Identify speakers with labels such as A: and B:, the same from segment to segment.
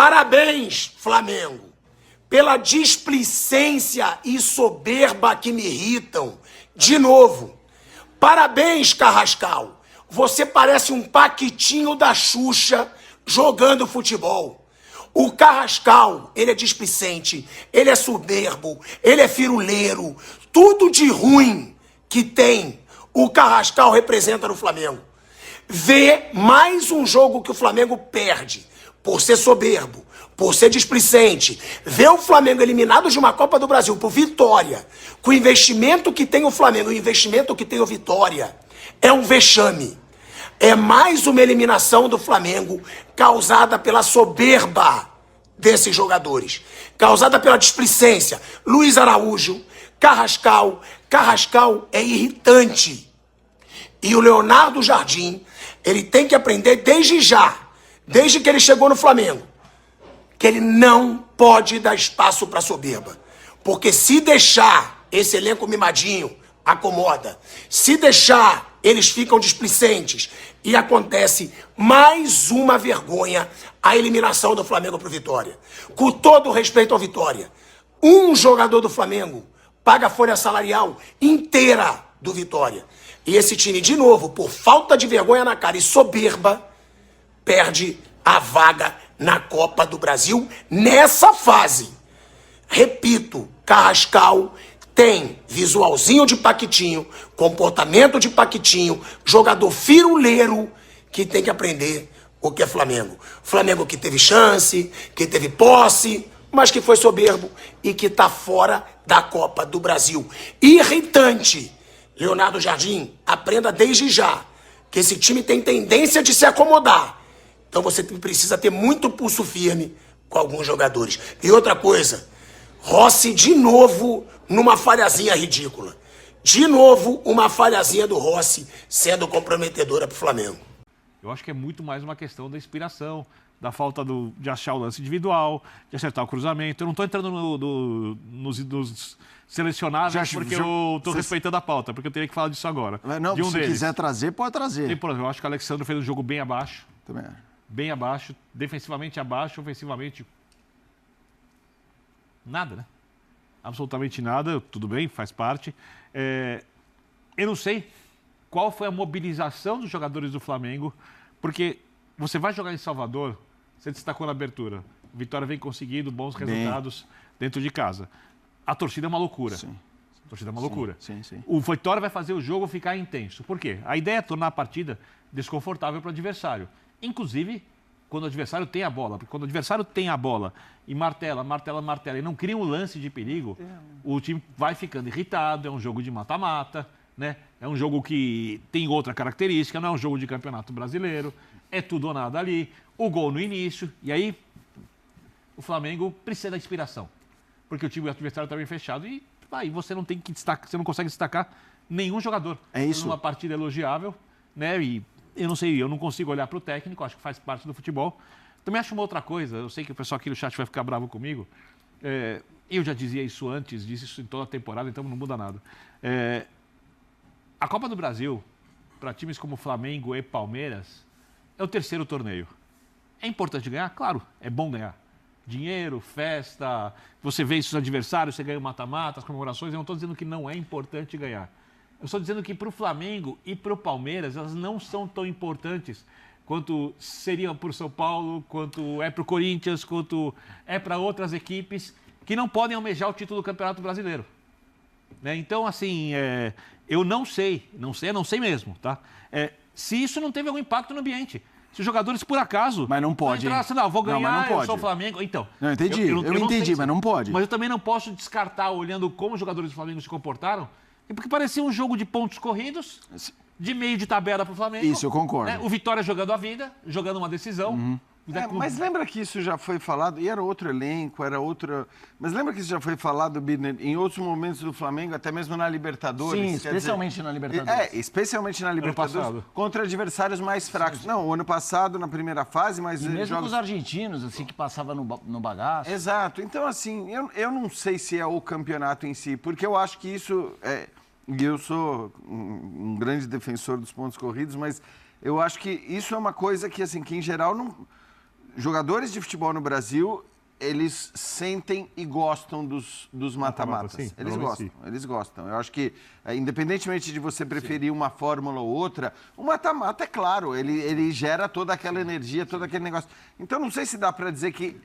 A: Parabéns, Flamengo, pela displicência e soberba que me irritam. De novo, parabéns, Carrascal. Você parece um paquitinho da Xuxa jogando futebol. O Carrascal, ele é displicente, ele é soberbo, ele é firuleiro. Tudo de ruim que tem, o Carrascal representa no Flamengo. Vê mais um jogo que o Flamengo perde por ser soberbo, por ser displicente. Vê o Flamengo eliminado de uma Copa do Brasil por Vitória, com o investimento que tem o Flamengo, o investimento que tem o Vitória, é um vexame. É mais uma eliminação do Flamengo causada pela soberba desses jogadores, causada pela displicência. Luiz Araújo, Carrascal. Carrascal é irritante. E o Leonardo Jardim, ele tem que aprender desde já, desde que ele chegou no Flamengo, que ele não pode dar espaço para soberba. Porque se deixar esse elenco mimadinho, acomoda. Se deixar, eles ficam displicentes. E acontece mais uma vergonha, a eliminação do Flamengo para o Vitória. Com todo o respeito ao Vitória, um jogador do Flamengo paga a folha salarial inteira do Vitória. E esse time, de novo, por falta de vergonha na cara e soberba, perde a vaga na Copa do Brasil nessa fase. Repito, Carrascal tem visualzinho de paquitinho, comportamento de paquitinho, jogador firuleiro que tem que aprender o que é Flamengo. Flamengo que teve chance, que teve posse, mas que foi soberbo e que está fora da Copa do Brasil. Irritante. Leonardo Jardim, aprenda desde já que esse time tem tendência de se acomodar. Então você precisa ter muito pulso firme com alguns jogadores. E outra coisa, Rossi de novo numa falhazinha ridícula. De novo uma falhazinha do Rossi sendo comprometedora para o Flamengo.
B: Eu acho que é muito mais uma questão da inspiração, da falta de achar o lance individual, de acertar o cruzamento. Eu não estou entrando nos selecionáveis porque eu estou respeitando a pauta, porque eu teria que falar disso agora.
C: Não,
B: de um
C: se
B: deles.
C: quiser trazer, pode trazer.
B: Tem, por exemplo, eu acho que o Alexandre fez um jogo bem abaixo.
C: Também.
B: Bem abaixo, defensivamente abaixo, ofensivamente nada, né? Absolutamente nada, tudo bem, faz parte. Eu não sei qual foi a mobilização dos jogadores do Flamengo, porque você vai jogar em Salvador, você destacou na abertura, Vitória vem conseguindo bons resultados dentro de casa. A torcida é uma loucura.
C: Sim.
B: A torcida é uma loucura.
C: Sim.
B: O Vitória vai fazer o jogo ficar intenso. Por quê? A ideia é tornar a partida desconfortável para o adversário. Inclusive, quando o adversário tem a bola. Porque quando o adversário tem a bola e martela, e não cria um lance de perigo, o time vai ficando irritado, é um jogo de mata-mata, né? É um jogo que tem outra característica, não é um jogo de campeonato brasileiro, é tudo ou nada ali, o gol no início, e aí o Flamengo precisa da inspiração. Porque o time adversário está bem fechado e aí você não tem que destacar, você não consegue destacar nenhum jogador.
C: É isso.
B: Numa partida elogiável, né? E eu não sei, eu não consigo olhar para o técnico, acho que faz parte do futebol. Também acho uma outra coisa, eu sei que o pessoal aqui no chat vai ficar bravo comigo. Eu já dizia isso antes, disse isso em toda a temporada, então não muda nada. A Copa do Brasil, para times como Flamengo e Palmeiras, é o terceiro torneio. É importante ganhar? Claro, é bom ganhar. Dinheiro, festa, você vê esses adversários, você ganha o mata-mata, as comemorações. Eu não estou dizendo que não é importante ganhar. Eu estou dizendo que para o Flamengo e para o Palmeiras, elas não são tão importantes quanto seriam para o São Paulo, quanto é para o Corinthians, quanto é para outras equipes que não podem almejar o título do Campeonato Brasileiro. Né? Então, assim, eu não sei mesmo, tá? Se isso não teve algum impacto no ambiente. Se os jogadores, por acaso...
C: Mas não pode,
B: entrar assim, não, vou ganhar,
C: mas não pode.
B: eu sou o Flamengo. Então...
C: Não, entendi. Eu entendi, mas não pode.
B: Mas eu também não posso descartar, olhando como os jogadores do Flamengo se comportaram, porque parecia um jogo de pontos corridos, de meio de tabela para o Flamengo.
C: Isso, eu concordo.
B: Né? O Vitória jogando a vida, jogando uma decisão.
D: Mas lembra que isso já foi falado, e era outro elenco, era outra... Mas lembra que isso já foi falado, Birner, em outros momentos do Flamengo, até mesmo na Libertadores?
C: Sim, especialmente na Libertadores.
D: Especialmente na Libertadores, contra adversários mais fracos. Sim. Não, o ano passado, na primeira fase, mas...
C: E mesmo com os argentinos, assim, que passava no bagaço.
D: Exato. Então, assim, eu não sei se é o campeonato em si, porque eu acho que isso... E eu sou um grande defensor dos pontos corridos, mas eu acho que isso é uma coisa que, assim, que em geral não... jogadores de futebol no Brasil, eles sentem e gostam dos mata-matas.
B: Sim,
D: Eles gostam. Eu acho que, independentemente de você preferir uma fórmula ou outra, o mata-mata, é claro, ele gera toda aquela energia, todo aquele negócio. Então, não sei se dá para dizer que,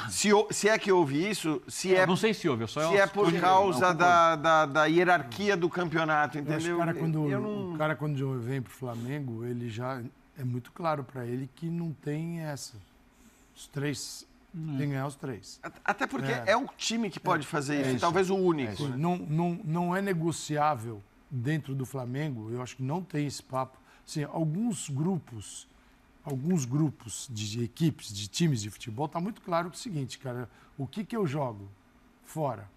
D: se é que houve isso,
B: não sei se houve,
D: se é por causa da hierarquia do campeonato, entendeu?
E: O cara, quando vem pro Flamengo, ele já é muito claro para ele que não tem essa. Os três... Tem que ganhar os 3.
D: Até porque é o time que pode fazer isso, talvez o único.
E: Não é negociável dentro do Flamengo, eu acho que não tem esse papo. Assim, alguns grupos de equipes, de times de futebol, está muito claro que é o seguinte, cara, o que eu jogo fora?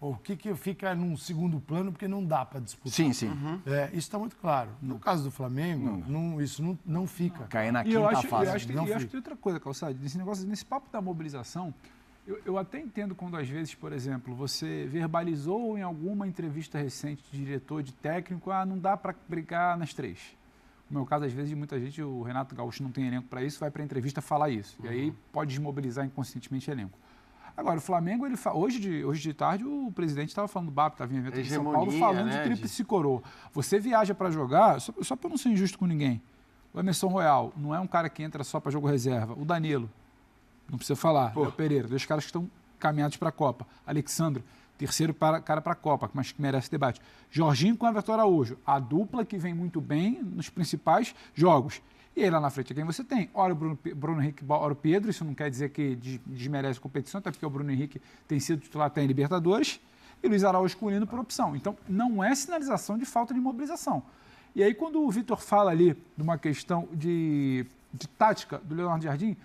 E: Ou o que fica num segundo plano porque não dá para disputar.
C: Sim.
E: Isso está muito claro. No caso do Flamengo, isso não fica.
C: Cair na quinta fase.
F: Eu acho que tem outra coisa, Calçade, nesse papo da mobilização, eu até entendo quando, às vezes, por exemplo, você verbalizou em alguma entrevista recente de diretor, de técnico, não dá para brigar nas 3. No meu caso, às vezes, de muita gente, o Renato Gaúcho não tem elenco para isso, vai para a entrevista falar isso. E aí pode desmobilizar inconscientemente o elenco. Agora, o Flamengo, hoje de tarde, o presidente estava falando do BAP, estava em evento em São Paulo, falando de tríplice coroa. Você viaja para jogar, só para não ser injusto com ninguém. O Emerson Royal não é um cara que entra só para jogo reserva. O Danilo, não precisa falar. O Pereira, 2 caras que estão caminhados para a Copa. Alexandre, terceiro cara para a Copa, mas que merece debate. Jorginho com Everton Araújo, a dupla que vem muito bem nos principais jogos. E aí lá na frente, quem você tem? Ora o Bruno Henrique, ora o Pedro, isso não quer dizer que desmerece a competição, até porque o Bruno Henrique tem sido titular até em Libertadores, e Luiz Araújo escolhendo por opção. Então, não é sinalização de falta de mobilização. E aí, quando o Vitor fala ali de uma questão de tática do Leonardo Jardim,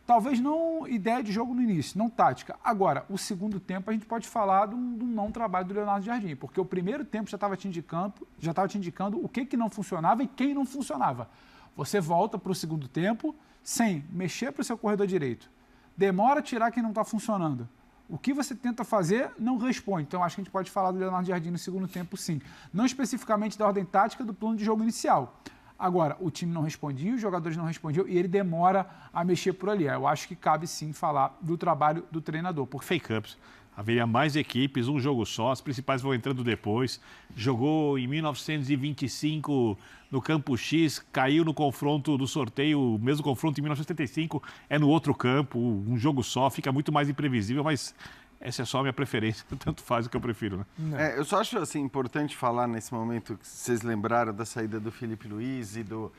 F: talvez não ideia de jogo no início, não tática. Agora, o segundo tempo, a gente pode falar do não trabalho do Leonardo Jardim, porque o primeiro tempo já estava te indicando o que não funcionava e quem não funcionava. Você volta para o segundo tempo sem mexer para o seu corredor direito. Demora a tirar quem não está funcionando. O que você tenta fazer não responde. Então, acho que a gente pode falar do Leonardo Jardim no segundo tempo, sim. Não especificamente da ordem tática do plano de jogo inicial. Agora, o time não respondia, os jogadores não respondiam e ele demora a mexer por ali. Eu acho que cabe, sim, falar do trabalho do treinador. Por
B: fake-ups. Haveria mais equipes, um jogo só, as principais vão entrando depois. Jogou em 1925 no Campo X, caiu no confronto do sorteio, o mesmo confronto em 1975 é no outro campo, um jogo só, fica muito mais imprevisível, mas essa é só a minha preferência, tanto faz o que eu prefiro, né?
D: Eu só acho assim, importante falar nesse momento que vocês lembraram da saída do Felipe Luiz e do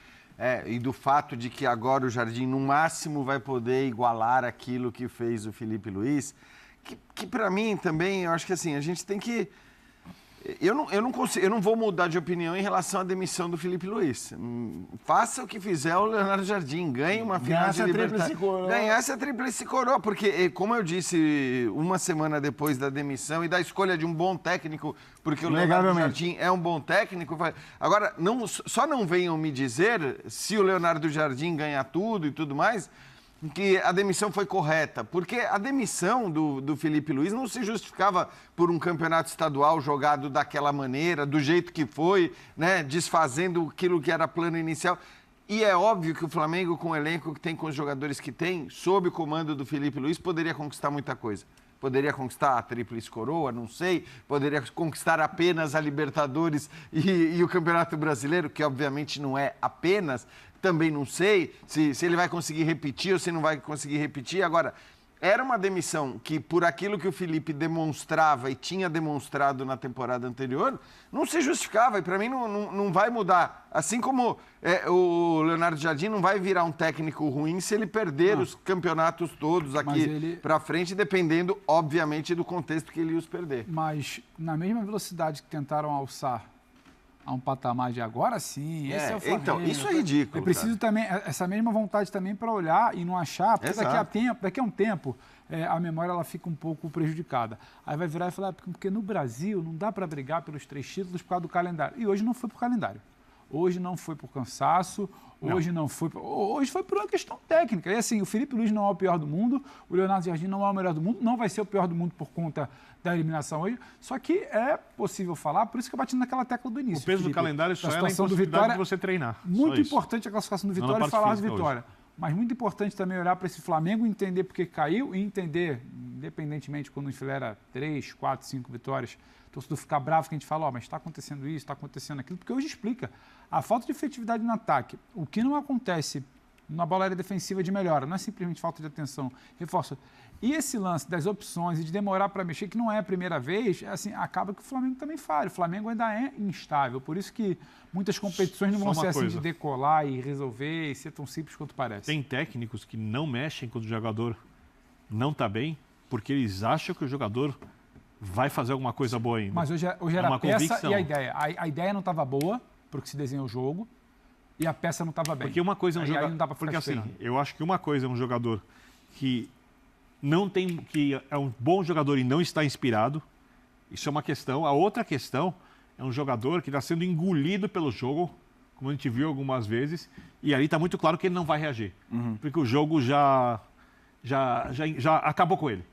D: fato de que agora o Jardim, no máximo, vai poder igualar aquilo que fez o Felipe Luiz. Que para mim também, eu acho que assim, a gente tem que... Eu não vou mudar de opinião em relação à demissão do Felipe Luiz. Faça o que fizer o Leonardo Jardim, ganhe uma final de Libertadores. Ganhasse a tríplice coroa, porque, como eu disse, uma semana depois da demissão e da escolha de um bom técnico, porque o Leonardo Jardim é um bom técnico. Agora, só não venham me dizer se o Leonardo Jardim ganhar tudo e tudo mais, que a demissão foi correta, porque a demissão do Felipe Luiz não se justificava por um campeonato estadual jogado daquela maneira, do jeito que foi, né, desfazendo aquilo que era plano inicial. E é óbvio que o Flamengo, com o elenco que tem, com os jogadores que tem, sob o comando do Felipe Luiz, poderia conquistar muita coisa. Poderia conquistar a tríplice coroa, não sei, poderia conquistar apenas a Libertadores e o Campeonato Brasileiro, que obviamente não é apenas, também não sei se ele vai conseguir repetir ou se não vai conseguir repetir. Agora, era uma demissão que, por aquilo que o Felipe demonstrava e tinha demonstrado na temporada anterior, não se justificava e para mim não vai mudar. Assim como o Leonardo Jardim não vai virar um técnico ruim se ele perder os campeonatos todos aqui para frente, dependendo, obviamente, do contexto que ele os perder.
F: Mas, na mesma velocidade que tentaram alçar a um patamar de agora sim, esse é o Flamengo. Então,
D: isso é ridículo.
F: Eu preciso também, essa mesma vontade também para olhar e não achar, porque daqui a um tempo, a memória ela fica um pouco prejudicada. Aí vai virar e falar, porque no Brasil não dá para brigar pelos 3 títulos por causa do calendário. E hoje não foi por calendário. Hoje não foi por cansaço, hoje foi por uma questão técnica. E assim, o Felipe Luiz não é o pior do mundo, o Leonardo Jardim não é o melhor do mundo, não vai ser o pior do mundo por conta da eliminação hoje. Só que é possível falar, por isso que eu bati naquela tecla do início.
B: O peso
F: Felipe,
B: do calendário só é a impossibilidade de você treinar.
F: Muito importante a classificação do Vitória e falar do Vitória.
B: Hoje.
F: Mas muito importante também olhar para esse Flamengo, entender por que caiu e entender, independentemente quando enfileira 3, 4, 5 vitórias, o torcedor ficar bravo que a gente fala, mas está acontecendo isso, está acontecendo aquilo, porque hoje explica a falta de efetividade no ataque. O que não acontece na bola aérea defensiva de melhora, não é simplesmente falta de atenção, reforça. E esse lance das opções e de demorar para mexer, que não é a primeira vez, assim, acaba que o Flamengo também falha. O Flamengo ainda é instável, por isso que muitas competições não vão ser assim de decolar e resolver e ser tão simples quanto parece.
B: Tem técnicos que não mexem quando o jogador não está bem, porque eles acham que o jogador vai fazer alguma coisa boa ainda.
F: Mas hoje era a peça convicção. E a ideia. A ideia não estava boa, porque se desenhou o jogo, e a peça não estava bem.
B: Porque uma coisa é um jogador. Porque assim, eu acho que uma coisa é um jogador que não tem, que é um bom jogador e não está inspirado. Isso é uma questão. A outra questão é um jogador que está sendo engolido pelo jogo, como a gente viu algumas vezes, e ali está muito claro que ele não vai reagir. Porque o jogo já acabou com ele.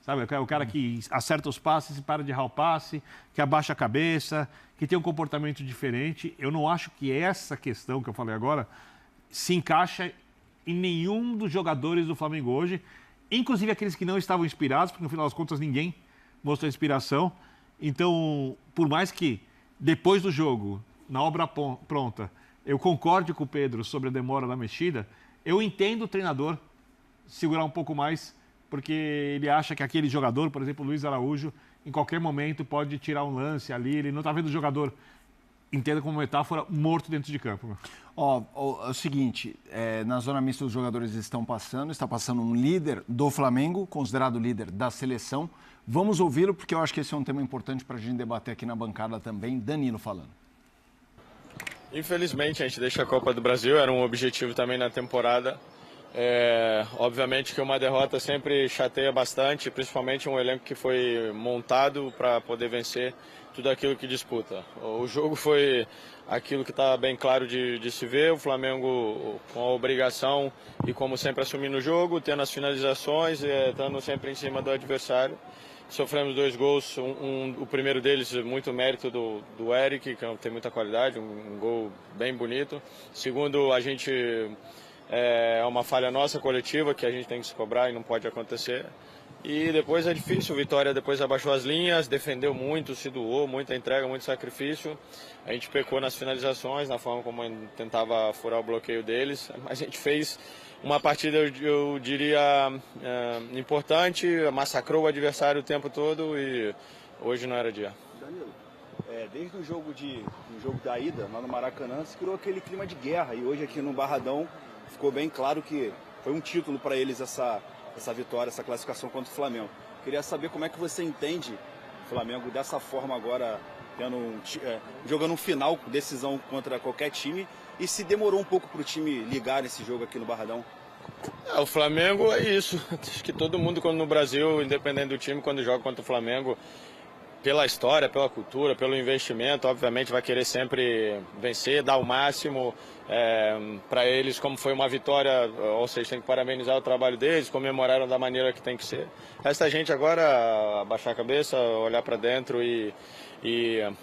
B: Sabe, é o cara que acerta os passes e para de errar o passe, que abaixa a cabeça, que tem um comportamento diferente. Eu não acho que essa questão que eu falei agora se encaixa em nenhum dos jogadores do Flamengo hoje, inclusive aqueles que não estavam inspirados, porque no final das contas ninguém mostrou inspiração. Então, por mais que depois do jogo, na obra pronta, eu concorde com o Pedro sobre a demora da mexida, eu entendo o treinador segurar um pouco mais, porque ele acha que aquele jogador, por exemplo, o Luiz Araújo, em qualquer momento pode tirar um lance ali, ele não está vendo o jogador, entenda como metáfora, morto dentro de campo.
C: É o seguinte, na zona mista os jogadores está passando um líder do Flamengo, considerado líder da seleção. Vamos ouvi-lo, porque eu acho que esse é um tema importante para a gente debater aqui na bancada também. Danilo falando.
G: Infelizmente, a gente deixa a Copa do Brasil, era um objetivo também na temporada. Obviamente que uma derrota sempre chateia bastante, principalmente um elenco que foi montado para poder vencer tudo aquilo que disputa. O jogo foi aquilo que está bem claro de se ver, o Flamengo com a obrigação e como sempre assumindo o jogo, tendo as finalizações, estando sempre em cima do adversário. Sofremos 2 gols, o primeiro deles muito mérito do Eric, que tem muita qualidade, um gol bem bonito. Segundo, a gente... é uma falha nossa coletiva que a gente tem que se cobrar e não pode acontecer. E depois é difícil, o Vitória depois abaixou as linhas, defendeu muito, se doou, muita entrega, muito sacrifício. A gente pecou nas finalizações, na forma como tentava furar o bloqueio deles, mas a gente fez uma partida, eu diria, importante, massacrou o adversário o tempo todo e hoje não era dia.
H: Danilo, desde o jogo da ida, lá no Maracanã, se criou aquele clima de guerra e hoje aqui no Barradão ficou bem claro que foi um título para eles essa vitória, essa classificação contra o Flamengo. Queria saber como é que você entende o Flamengo dessa forma agora, jogando um final, decisão contra qualquer time, e se demorou um pouco para o time ligar nesse jogo aqui no Barradão.
G: O Flamengo é isso. Acho que todo mundo quando no Brasil, independente do time, quando joga contra o Flamengo, pela história, pela cultura, pelo investimento, obviamente vai querer sempre vencer, dar o máximo para eles, como foi uma vitória, ou seja, tem que parabenizar o trabalho deles, comemoraram da maneira que tem que ser. Resta a gente agora abaixar a cabeça, olhar para dentro e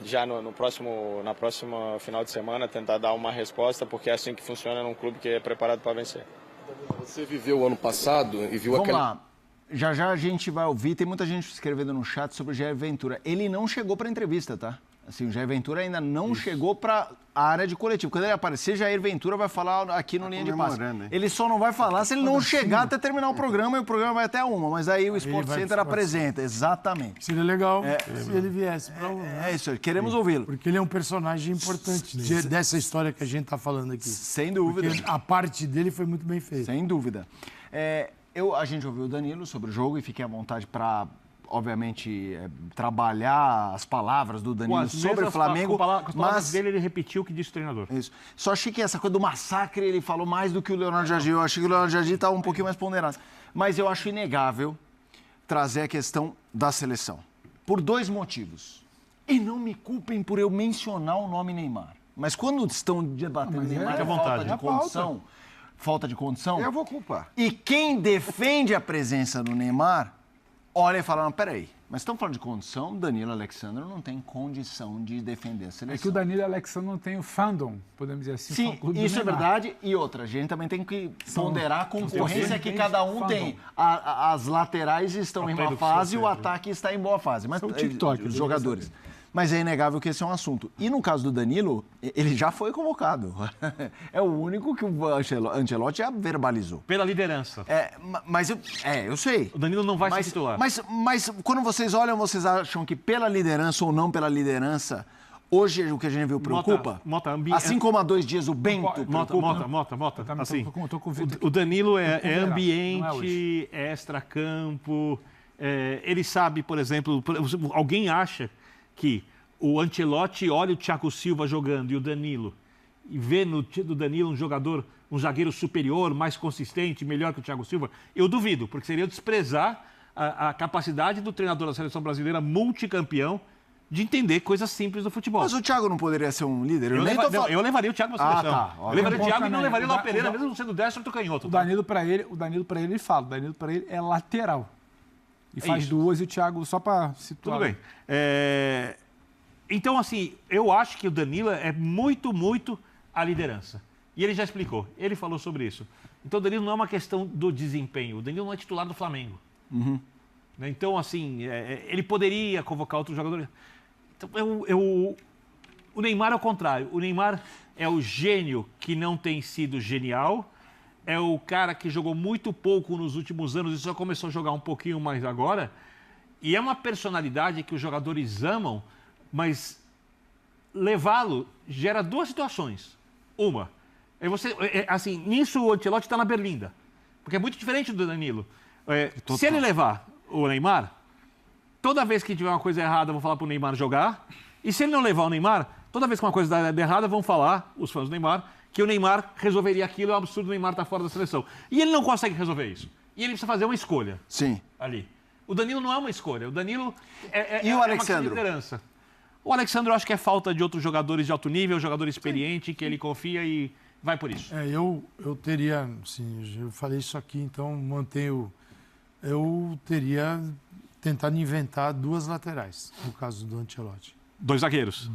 G: já na próxima final de semana tentar dar uma resposta, porque é assim que funciona num clube que é preparado para vencer.
I: Você viveu o ano passado e viu
C: Vamos lá. Já a gente vai ouvir, tem muita gente escrevendo no chat sobre o Jair Ventura. Ele não chegou para a entrevista, tá? Assim, o Jair Ventura ainda não chegou para a área de coletivo. Quando ele aparecer, Jair Ventura vai falar aqui no Linha de Passe. Ele só não vai falar se ele não chegar até terminar o programa, e o programa vai até 1h. Mas aí o Sport Center apresenta, exatamente.
E: Seria legal se ele viesse para
C: É isso, queremos ouvi-lo.
E: Porque ele é um personagem importante dessa história que a gente está falando aqui.
C: Sem dúvida.
E: Porque a parte dele foi muito bem feita.
C: Sem dúvida. A gente ouviu o Danilo sobre o jogo e fiquei à vontade para, obviamente, trabalhar as palavras do Danilo sobre o Flamengo.
B: Com as palavras dele, ele repetiu o que disse o treinador.
C: Isso. Só achei que essa coisa do massacre, ele falou mais do que o Leonardo Jardim. Eu achei que o Leonardo Jardim estava um pouquinho mais ponderado. Mas eu acho inegável trazer a questão da seleção. Por 2 motivos. E não me culpem por eu mencionar o nome Neymar. Mas quando estão debatendo Neymar,
B: à vontade.
C: Falta de condição.
D: Eu vou culpar.
C: E quem defende a presença do Neymar olha e fala, não, peraí, mas estamos falando de condição, Danilo Alexandre não tem condição de defender a seleção.
F: É que o Danilo Alexandre não tem o fandom, podemos dizer assim.
C: Sim, isso é verdade. E outra, a gente também tem que ponderar a concorrência que cada um tem. As laterais estão em má fase e o ataque está em boa fase. Mas
F: é o TikTok,
C: os jogadores. Mas é inegável que esse é um assunto. E no caso do Danilo, ele já foi convocado. É o único que o Ancelotti já verbalizou.
B: Pela liderança.
C: Eu sei.
B: O Danilo não vai ser titular.
C: Mas quando vocês olham, vocês acham que pela liderança ou não pela liderança, hoje o que a gente viu preocupa? Assim como há 2 dias o Bento preocupa.
B: Mota. Assim, o Danilo é ambiente, é extracampo. Ele sabe, por exemplo, alguém acha que o Ancelotti olha o Thiago Silva jogando e o Danilo e vê no Danilo um jogador, um zagueiro superior, mais consistente, melhor que o Thiago Silva, eu duvido, porque seria desprezar a capacidade do treinador da seleção brasileira multicampeão de entender coisas simples do futebol.
C: Mas o Thiago não poderia ser um líder?
B: Eu levaria o Thiago na seleção.
C: Tá,
B: eu levaria o Thiago e não levaria o Léo Pereira, mesmo sendo destro ou canhoto.
F: O Danilo para ele, ele fala, o Danilo para ele é lateral. E faz duas e o Thiago, só para situar.
B: Tudo bem. Então, assim, eu acho que o Danilo é muito, muito a liderança. E ele já explicou, ele falou sobre isso. Então, o Danilo não é uma questão do desempenho. O Danilo não é titular do Flamengo.
C: Uhum.
B: Então, assim, ele poderia convocar outros jogadores. Então, o Neymar é o contrário. O Neymar é o gênio que não tem sido genial. É o cara que jogou muito pouco nos últimos anos e só começou a jogar um pouquinho mais agora. E é uma personalidade que os jogadores amam, mas levá-lo gera 2 situações. Uma, assim, nisso o Ancelotti está na berlinda, porque é muito diferente do Danilo. Se ele levar o Neymar, toda vez que tiver uma coisa errada, vão falar para o Neymar jogar. E se ele não levar o Neymar, toda vez que uma coisa dá errada, vão falar, os fãs do Neymar, que o Neymar resolveria aquilo, é um absurdo o Neymar estar fora da seleção. E ele não consegue resolver isso. E ele precisa fazer uma escolha.
C: Sim.
B: Ali. O Danilo não é uma escolha. O Danilo
C: e o Alexandre?
B: Uma liderança. O Alexandre eu acho que é falta de outros jogadores de alto nível, jogador experiente, que ele confia e vai por isso.
E: Eu teria, assim, eu falei isso aqui, então mantenho. Eu teria tentado inventar 2 laterais, no caso do Ancelotti.
B: 2 zagueiros.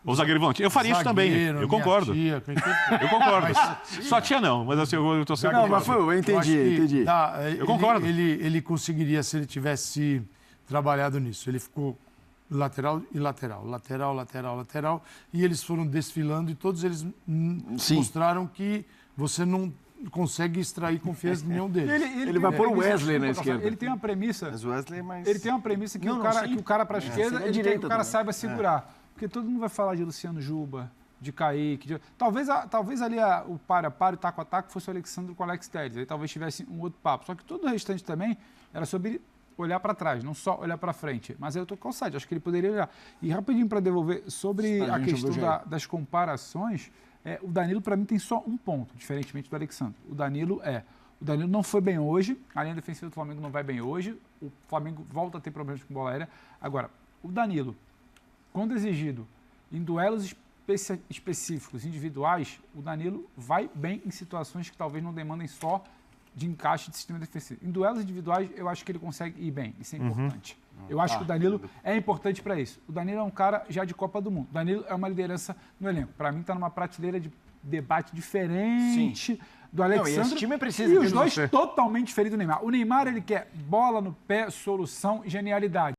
B: Ou zagueiro volante. Eu faria isso também. Eu concordo. Eu concordo. Sua tia não, mas assim, eu tô sempre.
C: Não, mas eu entendi.
B: Eu concordo.
E: Ele conseguiria, se ele tivesse trabalhado nisso. Ele ficou lateral e lateral. E eles foram desfilando e todos eles mostraram que você não consegue extrair confiança de nenhum deles.
C: Ele vai pôr o Wesley na esquerda.
F: Ele tem uma premissa.
D: Mas o Wesley é mais...
F: Ele tem uma premissa que o cara para a esquerda, ele quer que o cara saiba segurar. Porque todo mundo vai falar de Luciano Juba, de Kaique. Talvez ali o para-para, o taco-a-taco fosse o Alexandre com o Alex Telles. Aí talvez tivesse um outro papo. Só que todo o restante também era sobre olhar para trás, não só olhar para frente. Mas aí eu estou com o Calçade, acho que ele poderia olhar. E rapidinho para devolver sobre a questão das comparações, o Danilo para mim tem só um ponto, diferentemente do Alexandre. O Danilo não foi bem hoje, a linha defensiva do Flamengo não vai bem hoje, o Flamengo volta a ter problemas com bola aérea. Agora, o Danilo, quando exigido em duelos específicos, individuais, o Danilo vai bem em situações que talvez não demandem só de encaixe de sistema defensivo. Em duelos individuais, eu acho que ele consegue ir bem. Isso é importante. Eu acho que o Danilo é importante para isso. O Danilo é um cara já de Copa do Mundo. O Danilo é uma liderança no elenco. Para mim, está numa prateleira de debate diferente do Alexandre.
C: Não, e esse time precisa
F: e os dois totalmente diferentes do Neymar. O Neymar, ele quer bola no pé, solução e genialidade.